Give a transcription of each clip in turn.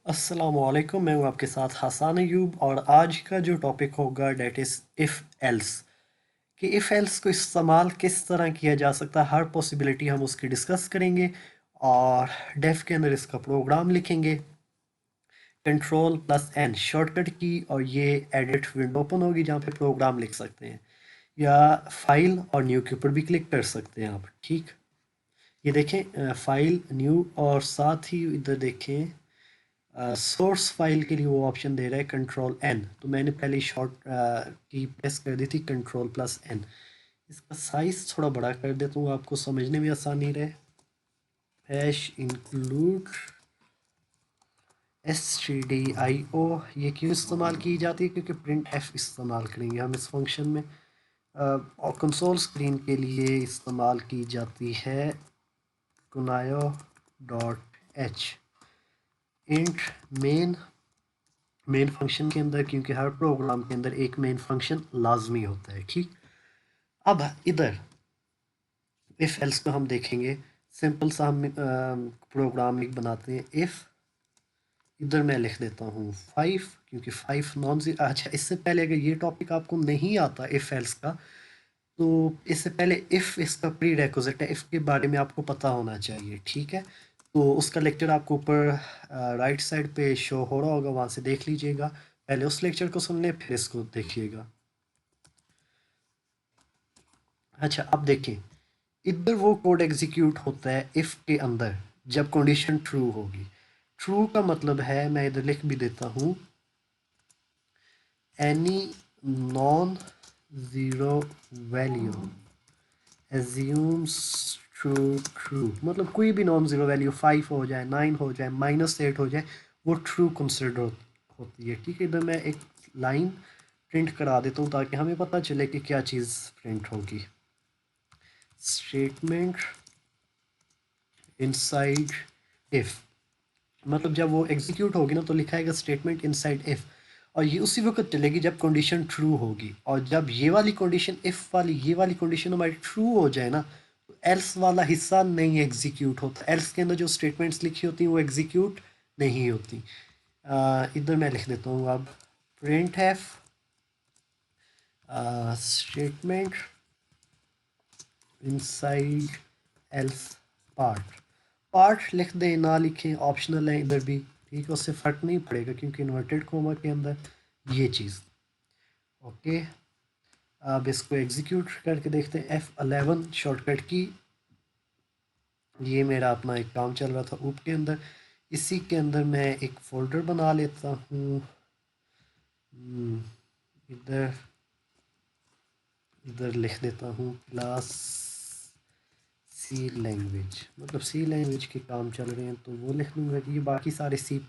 अस्सलामुअलैकुम, मैं हूँ आपके साथ हसन अयूब और आज का जो टॉपिक होगा डेट इज़ इफ़ एल्स कि इफ़ एल्स को इस्तेमाल किस तरह किया जा सकता है। हर पॉसिबिलिटी हम उसकी डिस्कस करेंगे और डेफ के अंदर इसका प्रोग्राम लिखेंगे। कंट्रोल प्लस एन शॉर्टकट की और ये एडिट विंडो ओपन होगी जहाँ पे प्रोग्राम लिख सकते हैं या फाइल और न्यू के ऊपर भी क्लिक कर सकते हैं आप। ठीक, ये देखें फाइल न्यू और साथ ही इधर देखें सोर्स फाइल के लिए वो ऑप्शन दे रहा है कंट्रोल एन। तो मैंने पहले शॉर्ट की प्रेस कर दी थी कंट्रोल प्लस एन। इसका साइज थोड़ा बड़ा कर देता हूँ आपको समझने में आसानी रहे। हैश इंक्लूड stdio ये क्यों इस्तेमाल की जाती है, क्योंकि प्रिंट एफ इस्तेमाल करेंगे हम इस फंक्शन में। और कंसोल स्क्रीन के लिए इस्तेमाल की जाती है conio dot h int main main function के अंदर, क्योंकि हर प्रोग्राम के अंदर एक मेन फंक्शन लाजमी होता है। ठीक, अब इधर इफ़ एल्स को हम देखेंगे। सिंपल सा हम प्रोग्राम एक बनाते हैं। इफ़ इधर मैं लिख देता हूँ 5, क्योंकि 5 नॉन जीरो। अच्छा, इससे पहले अगर ये टॉपिक आपको नहीं आता इफ़ एल्स का, तो इससे पहले इफ़ इसका प्री रेक्विजिट है, इफ़ के बारे में आपको पता होना चाहिए। ठीक है, तो उसका लेक्चर आपको ऊपर राइट साइड पे शो हो रहा होगा, वहाँ से देख लीजिएगा। पहले उस लेक्चर को सुन लें फिर इसको देखिएगा। अच्छा, अब देखें, इधर वो कोड एग्जीक्यूट होता है इफ़ के अंदर जब कंडीशन ट्रू होगी। ट्रू का मतलब है, मैं इधर लिख भी देता हूँ, any non zero value assumes true. True मतलब कोई भी नॉन ज़ीरो वैल्यू 5 हो जाए, 9 हो जाए, -8 हो जाए, वो ट्रू कंसिडर होती है। ठीक है, इधर मैं एक लाइन प्रिंट करा देता हूँ ताकि हमें पता चले कि क्या चीज़ प्रिंट होगी। स्टेटमेंट इनसाइड इफ़, मतलब जब वो एग्जीक्यूट होगी ना तो लिखा आएगा स्टेटमेंट इनसाइड इफ़, और ये उसी वक्त चलेगी जब कंडीशन ट्रू होगी। और जब ये वाली कंडीशन इफ़ वाली ये वाली कंडीशन हमारी ट्रू हो जाए ना, तो एल्स वाला हिस्सा नहीं एग्जीक्यूट होता। एल्स के अंदर जो स्टेटमेंट्स लिखी होती हैं वो एग्जीक्यूट नहीं होती। इधर मैं लिख देता हूँ अब print half statement inside else part. Part लिख दें ना लिखें ऑप्शनल है इधर भी, ठीक है, उससे फ़र्क नहीं पड़ेगा क्योंकि इन्वर्टेड कोमा के अंदर ये चीज़। ओके, अब इसको एग्जीक्यूट करके देखते हैं। F11 शॉर्टकट की। ये मेरा अपना एक काम चल रहा था ऊप के अंदर, इसी के अंदर मैं एक फ़ोल्डर बना लेता हूँ। इधर इधर लिख देता हूँ क्लास सी लैंग्वेज, मतलब सी लैंग्वेज के काम चल रहे हैं तो वो लिख लूँगा कि ये बाकी सारे C++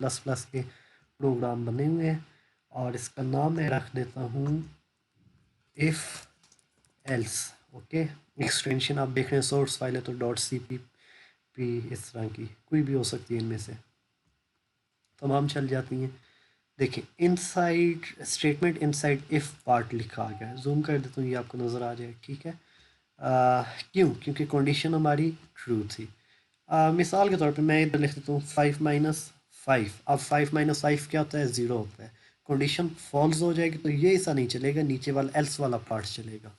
के प्रोग्राम बने हुए हैं। और इसका नाम मैं रख देता हूँ इफ़ एल्स। ओके, एक्सटेंशन आप देख रहे हैं सोर्स फाइल है तो .cpp इस तरह की कोई भी हो सकती है, इनमें से तमाम चल जाती हैं। देखिए, inside statement inside if part लिखा आ गया है। जूम कर देता हूँ, ये आपको नज़र आ जाए। ठीक है, क्यों? क्योंकि कंडीशन हमारी ट्रू थी। मिसाल के तौर पे मैं इधर लिख देता हूँ 5 - 5। अब 5 - 5 क्या होता है? ज़ीरो होता है। कंडीशन फॉल्स हो जाएगी तो ये ऐसा नहीं चलेगा, नीचे वाला एल्स वाला पार्ट चलेगा।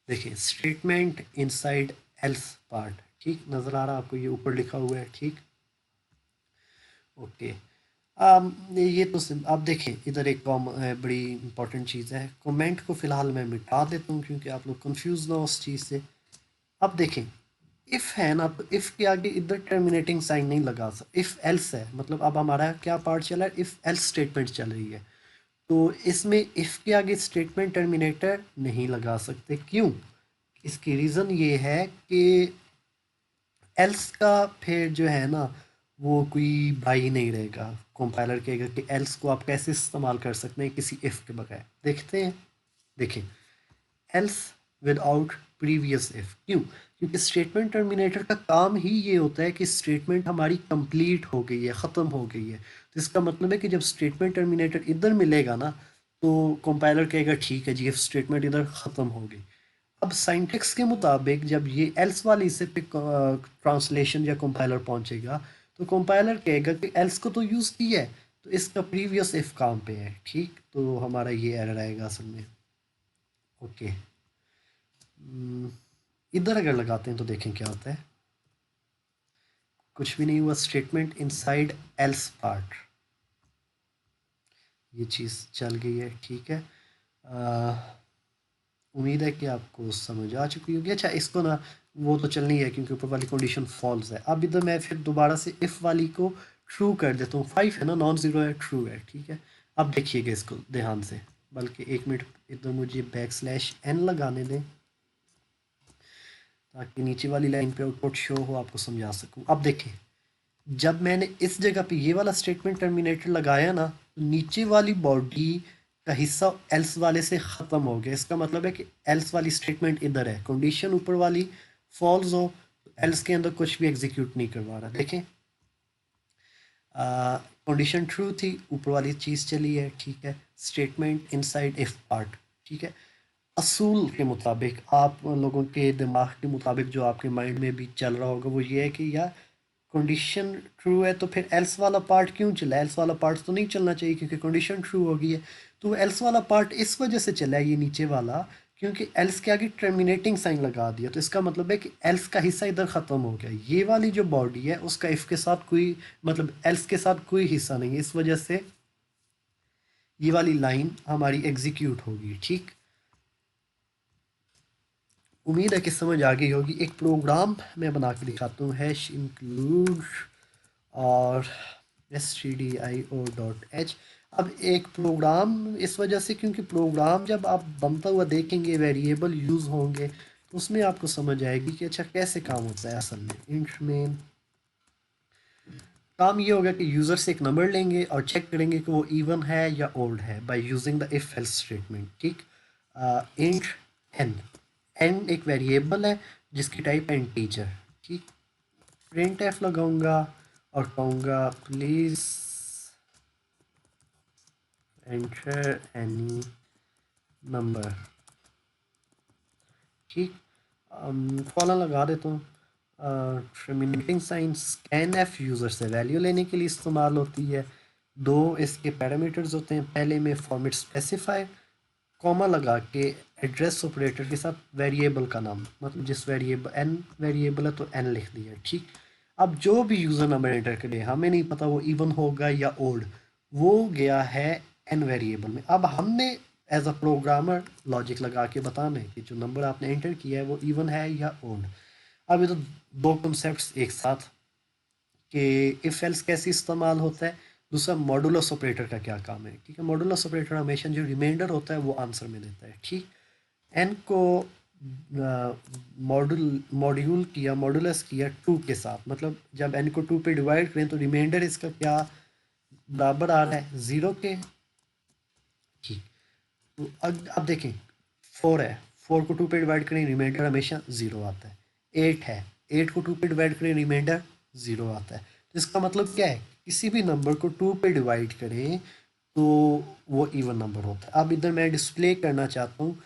देखिए, स्टेटमेंट इनसाइड एल्स पार्ट, ठीक नज़र आ रहा है आपको? ये ऊपर लिखा हुआ है। ठीक, ओके। ये तो अब देखें, इधर एक बड़ी इंपॉर्टेंट चीज़ है। कमेंट को फ़िलहाल मैं मिटा देता हूँ क्योंकि आप लोग कंफ्यूज ना हो उस चीज़ से। अब देखें, इफ़ है ना, तो इफ़ के आगे इधर टर्मिनेटिंग साइन नहीं लगा सकते। इफ़ एल्स है मतलब अब हमारा क्या पार्ट चला है? इफ़ एल्स स्टेटमेंट चल रही है, तो इसमें इफ़ के आगे स्टेटमेंट टर्मिनेटर नहीं लगा सकते। क्यों? इसकी रीज़न ये है कि एल्स का फिर जो है ना, वो कोई भाई नहीं रहेगा। कंपाइलर कहेगा कि एल्स को आप कैसे इस्तेमाल कर सकते हैं किसी इफ़ के बगैर। देखते हैं, देखें, एल्स विदाउट प्रीवियस इफ। क्यों? क्योंकि स्टेटमेंट टर्मिनेटर का काम ही ये होता है कि स्टेटमेंट हमारी कंप्लीट हो गई है, ख़त्म हो गई है। तो इसका मतलब है कि जब स्टेटमेंट टर्मिनेटर इधर मिलेगा ना, तो कंपाइलर कहेगा ठीक है जी, इफ स्टेटमेंट इधर ख़त्म हो गई। अब साइंटेक्स के मुताबिक जब ये एल्स वाली हिस्से पे ट्रांसलेशन या कंपाइलर पहुंचेगा, तो कंपाइलर कहेगा कि एल्स को तो यूज़ किया है, तो इसका प्रीवियस इफ काम पे है, ठीक, तो हमारा ये एरर आएगा असल में। ओके, इधर अगर लगाते हैं तो देखें क्या होता है। कुछ भी नहीं हुआ, स्टेटमेंट इनसाइड एल्स पार्ट, ये चीज़ चल गई है, ठीक है। उम्मीद है कि आपको समझ आ चुकी होगी। अच्छा, इसको ना वो तो चलनी है क्योंकि ऊपर वाली कंडीशन फॉल्स है। अब इधर मैं फिर दोबारा से इफ़ वाली को ट्रू कर देता हूँ। 5 है ना, नॉन ज़ीरो है, ट्रू है, ठीक है। अब देखिएगा इसको ध्यान से, बल्कि एक मिनट, इधर मुझे \n लगाने दें ताकि नीचे वाली लाइन पे आउटपुट शो हो, आपको समझा सकूँ। अब देखें, जब मैंने इस जगह पे ये वाला स्टेटमेंट टर्मिनेटर लगाया ना, तो नीचे वाली बॉडी का हिस्सा एल्स वाले से ख़त्म हो गया। इसका मतलब है कि एल्स वाली स्टेटमेंट इधर है, कंडीशन ऊपर वाली फॉल्स हो, एल्स के अंदर कुछ भी एग्जीक्यूट नहीं करवा रहा। देखें, कंडीशन ट्रू थी, ऊपर वाली चीज़ चली है, ठीक है। स्टेटमेंट इनसाइड इफ पार्ट, ठीक है। असूल के मुताबिक, आप लोगों के दिमाग के मुताबिक जो आपके माइंड में भी चल रहा होगा वो ये है कि यार कंडीशन ट्रू है तो फिर एल्स वाला पार्ट क्यों चला, एल्स वाला पार्ट तो नहीं चलना चाहिए क्योंकि कंडीशन ट्रू हो गई है। तो एल्स वाला पार्ट इस वजह से चला है, ये नीचे वाला, क्योंकि एल्स के आगे टर्मिनेटिंग साइन लगा दिया। तो इसका मतलब है कि एल्स का हिस्सा इधर ख़त्म हो गया। ये वाली जो बॉडी है उसका इफ़ के साथ कोई, मतलब एल्स के साथ कोई हिस्सा नहीं है, इस वजह से ये वाली लाइन हमारी एग्जीक्यूट होगी, ठीक। उम्मीद है कि समझ आ गई होगी। एक प्रोग्राम मैं बना के दिखाता हूँ, हैश इंक्लूड और stdio.h। अब एक प्रोग्राम इस वजह से, क्योंकि प्रोग्राम जब आप बनता हुआ देखेंगे, वेरिएबल यूज़ होंगे, तो उसमें आपको समझ आएगी कि अच्छा कैसे काम होता है असल में। इंट में काम ये होगा कि यूज़र से एक नंबर लेंगे और चेक करेंगे कि वो इवन है या ओड है by using the if else statement, ठीक। इंट एन, एन एक वेरिएबल है जिसकी टाइप है इंटीजर, ठीक। प्रिंट एफ लगाऊंगा और कहूँगा प्लीज़ एंटर एनी नंबर, ठीक। फॉलन लगा देता हूँ। Terminating sign scanf user से वैल्यू लेने के लिए इस्तेमाल होती है। दो इसके पैरामीटर्स होते हैं, पहले में फॉर्मेट स्पेसिफाई, कॉमा लगा के एड्रेस ऑपरेटर के साथ वेरिएबल का नाम, मतलब जिस वेरिएबल एन वेरिएबल है तो एन लिख दिया, ठीक। अब जो भी यूज़र नंबर एंटर करे, हमें नहीं पता वो इवन होगा या ओड, वो गया है एन वेरिएबल में। अब हमने एज अ प्रोग्रामर लॉजिक लगा के बताना है कि जो नंबर आपने एंटर किया है वो इवन है या ओड। अब ये तो दो कॉन्सेप्ट्स एक साथ, कि इफ एल्स कैसे इस्तेमाल होता है, दूसरा मॉडुलस ऑपरेटर का क्या काम है, ठीक है। मॉडुलस ऑपरेटर हमेशा जो रिमाइंडर होता है वो आंसर में देता है, ठीक। एन को मॉड्यूल किया, मॉडुलस किया टू के साथ, मतलब जब एन को टू पे डिवाइड करें तो रिमाइंडर इसका क्या बराबर आ रहा है, ज़ीरो के, ठीक। तो अब देखें, फोर है, फोर को टू पे डिवाइड करें रिमाइंडर हमेशा ज़ीरो आता है। एट है, एट को टू पे डिवाइड करें रिमाइंडर ज़ीरो आता है। तो इसका मतलब क्या है, किसी भी नंबर को टू पे डिवाइड करें तो वो इवन नंबर होता है। अब इधर मैं डिस्प्ले करना चाहता हूँ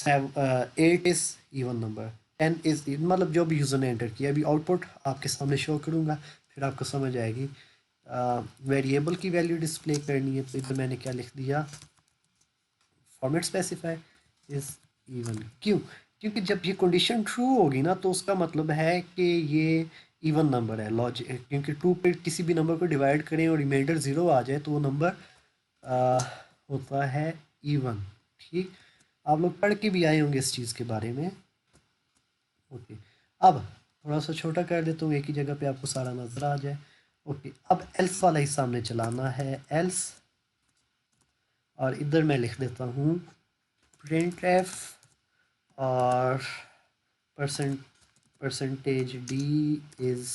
8 इज़ इवन नंबर, 10 इज़, मतलब जो भी यूज़र ने एंटर किया, अभी आउटपुट आपके सामने शो करूँगा, फिर आपको समझ आएगी। वेरिएबल की वैल्यू डिस्प्ले करनी है तो इधर मैंने क्या लिख दिया, फॉर्मेट स्पेसिफाई इज इवन। क्यों, क्योंकि जब ये कंडीशन ट्रू होगी ना तो उसका मतलब है कि ये इवन नंबर है। लॉजिक, क्योंकि टू पे किसी भी नंबर को डिवाइड करें और रिमाइंडर ज़ीरो आ जाए तो वो नंबर होता है इवन, ठीक। आप लोग पढ़ के भी आए होंगे इस चीज़ के बारे में। ओके, अब थोड़ा सा छोटा कर देता हूँ, एक ही जगह पे आपको सारा नज़र आ जाए। ओके, अब एल्स वाला हिस्सा हमने चलाना है, एल्स, और इधर मैं लिख देता हूँ प्रिंट एफ और percent percentage d is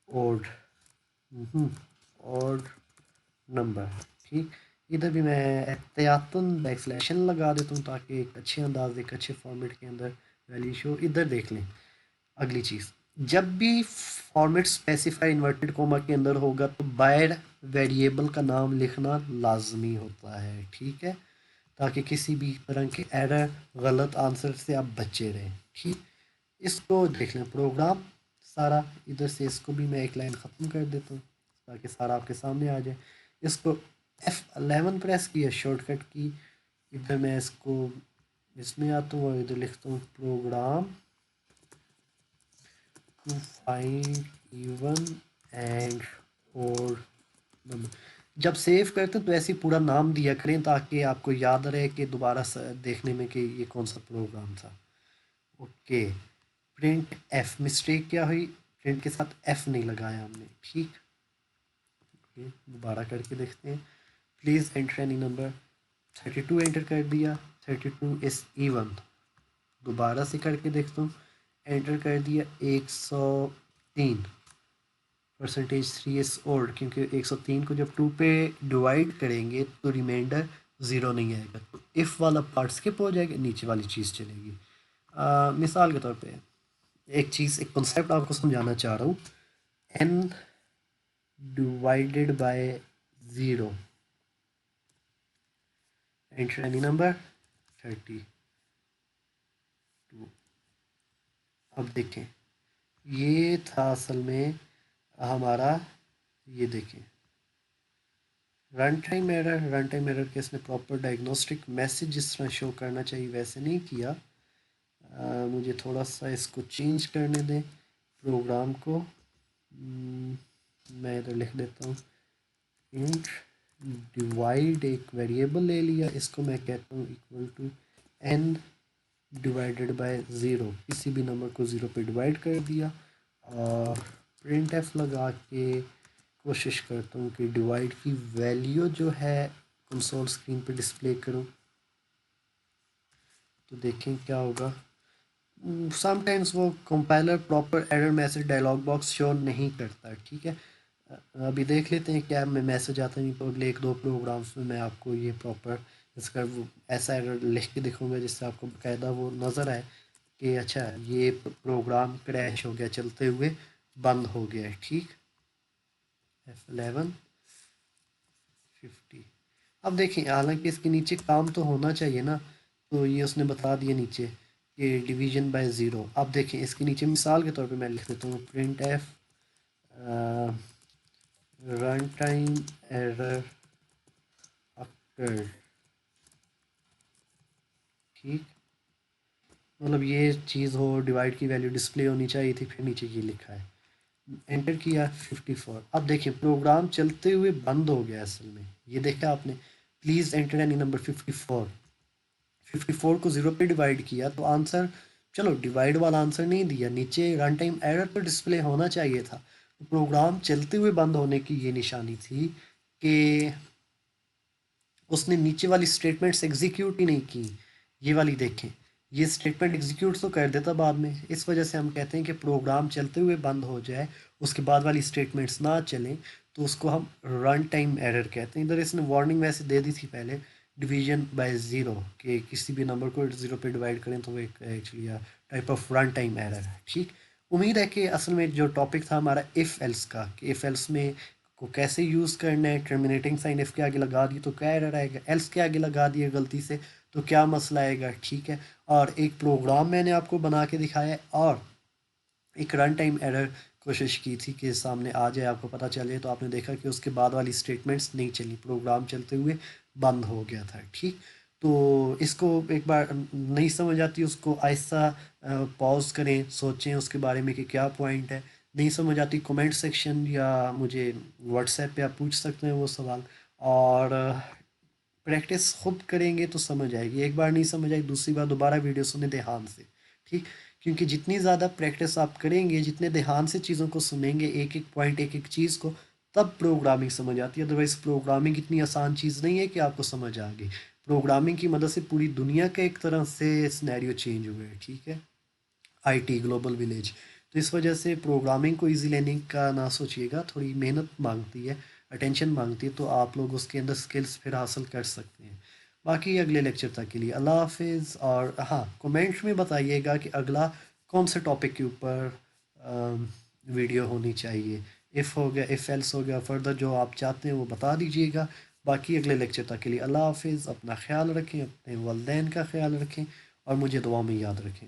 odd, odd number, ठीक। इधर भी मैं एहतियातन बैकस्लैशन लगा देता हूँ ताकि एक अच्छे अंदाज, एक अच्छे फॉर्मेट के अंदर वैल्यू शो। इधर देख लें अगली चीज़, जब भी फॉर्मेट स्पेसिफाई इन्वर्टेड कोमा के अंदर होगा तो बायर वेरिएबल का नाम लिखना लाजमी होता है, ठीक है, ताकि किसी भी तरह के एरर, गलत आंसर से आप बचे रहें, ठीक। इसको देख लें प्रोग्राम सारा, इधर से इसको भी मैं एक लाइन ख़त्म कर देता हूँ। ताकि सारा आपके सामने आ जाए। इसको F11 प्रेस किया शॉर्टकट की। इधर मैं इसको इसमें आता हूँ और इधर लिखता हूँ program to find even and odd number. जब सेव करते हैं तो ऐसे ही पूरा नाम दिया करें ताकि आपको याद रहे कि दोबारा देखने में कि ये कौन सा प्रोग्राम था। ओके, प्रिंट एफ मिस्टेक क्या हुई, प्रिंट के साथ एफ नहीं लगाया हमने, ठीक। ओके, दोबारा करके देखते हैं। Please enter any number. 32 enter कर दिया, 32 इज इवन। दोबारा से करके देखता हूँ, एंटर कर दिया 103। परसेंटेज 3 इज ओल्ड, क्योंकि 103 को जब 2 पे डिवाइड करेंगे तो रिमाइंडर ज़ीरो नहीं आएगा, तो इफ़ वाला पार्ट स्किप हो जाएगा, नीचे वाली चीज़ चलेगी। मिसाल के तौर पे एक चीज़, एक कॉन्सेप्ट आपको समझाना चाह रहा हूँ। n divided bye 0, enter any number 32। अब देखें, ये था असल में हमारा, ये देखें run time error. Run time error के इसने प्रॉपर डायग्नोस्टिक मैसेज जिस तरह शो करना चाहिए वैसे नहीं किया। मुझे थोड़ा सा इसको चेंज करने दें प्रोग्राम को। मैं इधर लिख देता हूँ इंट डिवाइड, एक वेरिएबल ले लिया, इसको मैं कहता हूँ equal to n divided by zero. किसी भी नंबर को ज़ीरो पे डिवाइड कर दिया और प्रिंट एफ लगा के कोशिश करता हूँ कि डिवाइड की वैल्यू जो है कंसोल स्क्रीन पे डिस्प्ले करूँ, तो देखें क्या होगा। समटाइम्स वो compiler proper error message dialogue box show नहीं करता, ठीक है। अभी देख लेते हैं क्या में मैसेज आता है, नहीं तो अगले एक दो प्रोग्राम्स में मैं आपको ये प्रॉपर इसका वो ऐसा एरर लिख के दिखाऊंगा जिससे आपको बाकायदा वो नज़र आए कि अच्छा ये प्रोग्राम क्रैश हो गया, चलते हुए बंद हो गया है, ठीक। F11 50। अब देखें, हालांकि इसके नीचे काम तो होना चाहिए ना, तो ये उसने बता दिया नीचे कि डिवीजन बाय ज़ीरो। अब देखें इसके नीचे मिसाल के तौर पे मैं लिख देता हूँ print F run time error occur, ठीक। मतलब ये चीज़ हो, डिवाइड की वैल्यू डिस्प्ले होनी चाहिए थी, फिर नीचे ये लिखा है। एंटर किया 54। अब देखिए प्रोग्राम चलते हुए बंद हो गया असल में, ये देखा आपने। Please enter any number 54। 54 को ज़ीरो पे डिवाइड किया तो आंसर, चलो डिवाइड वाला आंसर नहीं दिया, नीचे रन टाइम एरर तो डिस्प्ले होना चाहिए था। तो प्रोग्राम चलते हुए बंद होने की ये निशानी थी कि उसने नीचे वाली स्टेटमेंट्स एग्जीक्यूट ही नहीं की। ये वाली देखें, ये स्टेटमेंट एग्जीक्यूट तो कर देता बाद में, इस वजह से हम कहते हैं कि प्रोग्राम चलते हुए बंद हो जाए, उसके बाद वाली स्टेटमेंट्स ना चलें, तो उसको हम रन टाइम एरर कहते हैं। इधर इसने वार्निंग वैसे दे दी थी पहले, डिवीजन बाय ज़ीरो, कि किसी भी नंबर को ज़ीरो पे डिवाइड करें तो वो एक actually type of run time error है, ठीक। उम्मीद है कि असल में जो टॉपिक था हमारा इफ़ एल्स का, कि इफ़ एल्स में को कैसे यूज़ करना है, टर्मिनेटिंग साइन इफ़ के आगे लगा दी तो क्या एरर आएगा, एल्स के आगे लगा दिए गलती से तो क्या मसला आएगा, ठीक है। और एक प्रोग्राम मैंने आपको बना के दिखाया है और एक रन टाइम एरर कोशिश की थी कि सामने आ जाए, आपको पता चल जाए, तो आपने देखा कि उसके बाद वाली स्टेटमेंट्स नहीं चली, प्रोग्राम चलते हुए बंद हो गया था, ठीक। तो इसको एक बार नहीं समझ आती उसको आहिस्ता पॉज करें, सोचें उसके बारे में कि क्या पॉइंट है। नहीं समझ आती कमेंट सेक्शन या मुझे व्हाट्सएप पे आप पूछ सकते हैं वो सवाल, और प्रैक्टिस खुद करेंगे तो समझ आएगी। एक बार नहीं समझ आई, दूसरी बार दोबारा वीडियो सुने ध्यान से, ठीक। क्योंकि जितनी ज़्यादा प्रैक्टिस आप करेंगे, जितने ध्यान से चीज़ों को सुनेंगे, एक एक पॉइंट एक एक चीज़ को, तब प्रोग्रामिंग समझ आती है। अदरवाइज़ प्रोग्रामिंग इतनी आसान चीज़ नहीं है कि आपको समझ आ गई। प्रोग्रामिंग की मदद से पूरी दुनिया का एक तरह से सिनेरियो चेंज हुआ है, ठीक है। आईटी ग्लोबल विलेज, तो इस वजह से प्रोग्रामिंग को इजी लेने का ना सोचिएगा, थोड़ी मेहनत मांगती है, अटेंशन मांगती है, तो आप लोग उसके अंदर स्किल्स फिर हासिल कर सकते हैं। बाकी अगले लेक्चर तक के लिए अल्लाह हाफिज़। और हाँ, कमेंट्स में बताइएगा कि अगला कौन से टॉपिक के ऊपर वीडियो होनी चाहिए। इफ़ हो गया, इफ़ एल्स हो गया, फर्दर जो आप चाहते हैं वो बता दीजिएगा। बाकी अगले लेक्चर तक के लिए अल्लाह हाफिज़। अपना ख्याल रखें, अपने वालिदैन का ख्याल रखें और मुझे दुआ में याद रखें।